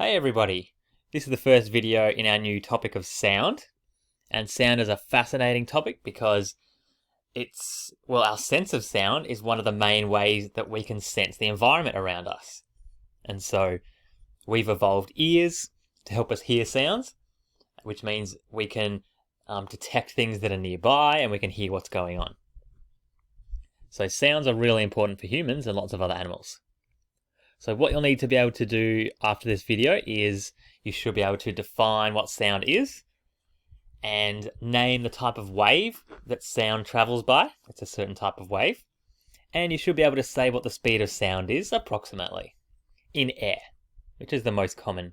Hey everybody, this is the first video in our new topic of sound, and sound is a fascinating topic because our sense of sound is one of the main ways that we can sense the environment around us. And so we've evolved ears to help us hear sounds, which means we can detect things that are nearby and we can hear what's going on. So sounds are really important for humans and lots of other animals. So what you'll need to be able to do after this video is you should be able to define what sound is and name the type of wave that sound travels by. It's a certain type of wave. And you should be able to say what the speed of sound is approximately in air, which is the most common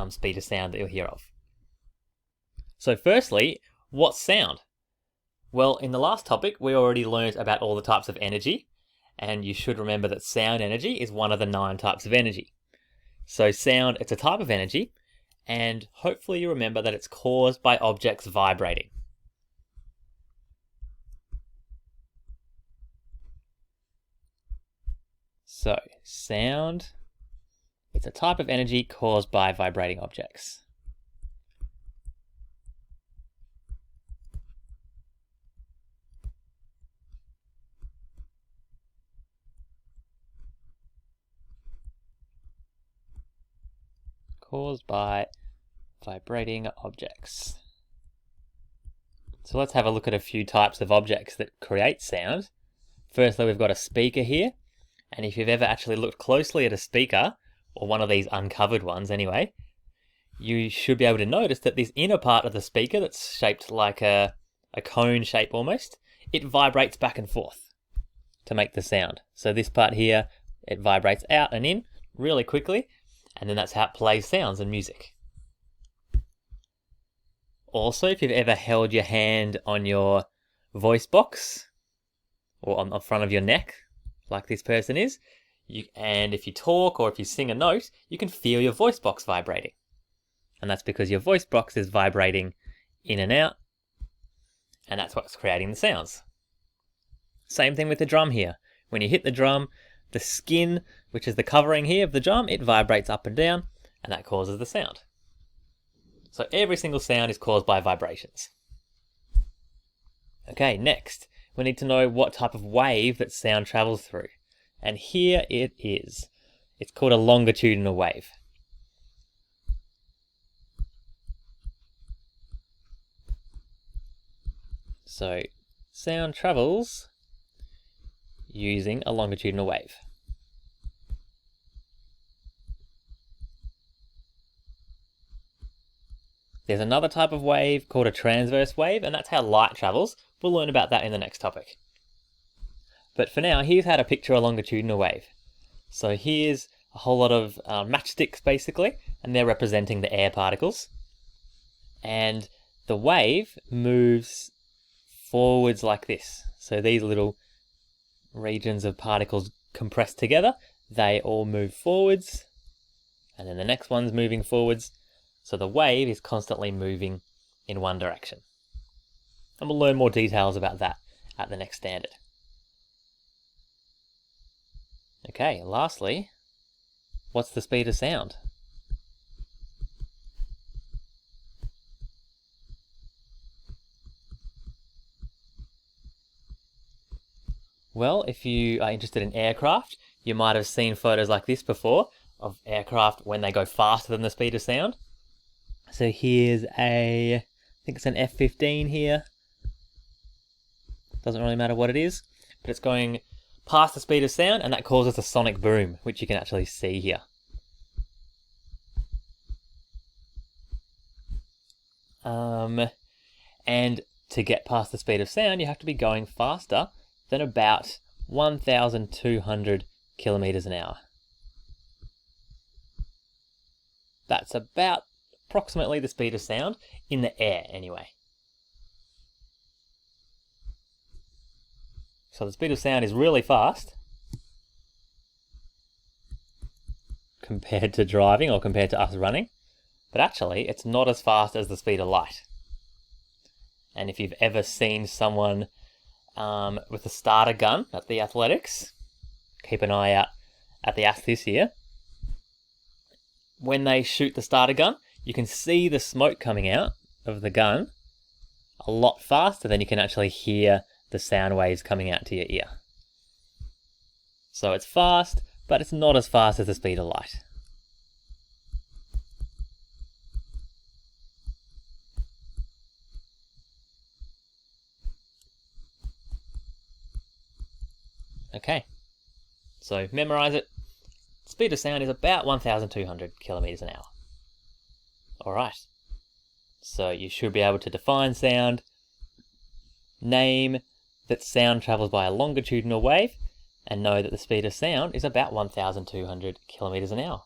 speed of sound that you'll hear of. So firstly, what's sound? Well, in the last topic, we already learned about all the types of energy. And you should remember that sound energy is one of the 9 types of energy. So sound, it's a type of energy, and hopefully you remember that it's caused by objects vibrating. So sound, it's a type of energy caused by vibrating objects. Caused by vibrating objects. So let's have a look at a few types of objects that create sound. Firstly, we've got a speaker here, and if you've ever actually looked closely at a speaker, or one of these uncovered ones anyway, you should be able to notice that this inner part of the speaker that's shaped like a cone shape almost, it vibrates back and forth to make the sound. So this part here, it vibrates out and in really quickly, and then that's how it plays sounds and music. Also, if you've ever held your hand on your voice box or on the front of your neck, like this person is, and if you talk or if you sing a note, you can feel your voice box vibrating. And that's because your voice box is vibrating in and out, and that's what's creating the sounds. Same thing with the drum here. When you hit the drum, the skin, which is the covering here of the drum, it vibrates up and down, and that causes the sound. So every single sound is caused by vibrations. Okay, next, we need to know what type of wave that sound travels through. And here it is. It's called a longitudinal wave. So sound travels using a longitudinal wave. There's another type of wave called a transverse wave, and that's how light travels. We'll learn about that in the next topic. But for now, here's how to picture a longitudinal wave. So here's a whole lot of matchsticks basically, and they're representing the air particles. And the wave moves forwards like this. So these little regions of particles compressed together, they all move forwards, and then the next one's moving forwards. So the wave is constantly moving in one direction. And we'll learn more details about that at the next standard. Okay, lastly, what's the speed of sound? Well, if you are interested in aircraft, you might have seen photos like this before of aircraft when they go faster than the speed of sound. So here's I think it's an F-15 here. Doesn't really matter what it is, but it's going past the speed of sound, and that causes a sonic boom, which you can actually see here. And to get past the speed of sound, you have to be going faster than about 1,200 kilometers an hour. That's about approximately the speed of sound in the air anyway. So the speed of sound is really fast compared to driving or compared to us running, but actually it's not as fast as the speed of light. And if you've ever seen someone with a starter gun at the athletics, keep an eye out at the Ashes this year. when they shoot the starter gun, you can see the smoke coming out of the gun a lot faster than you can actually hear the sound waves coming out to your ear. So it's fast, but it's not as fast as the speed of light. Okay, so memorize it. Speed of sound is about 1,200 kilometers an hour. Alright, so you should be able to define sound, name that sound travels by a longitudinal wave, and know that the speed of sound is about 1,200 kilometers an hour.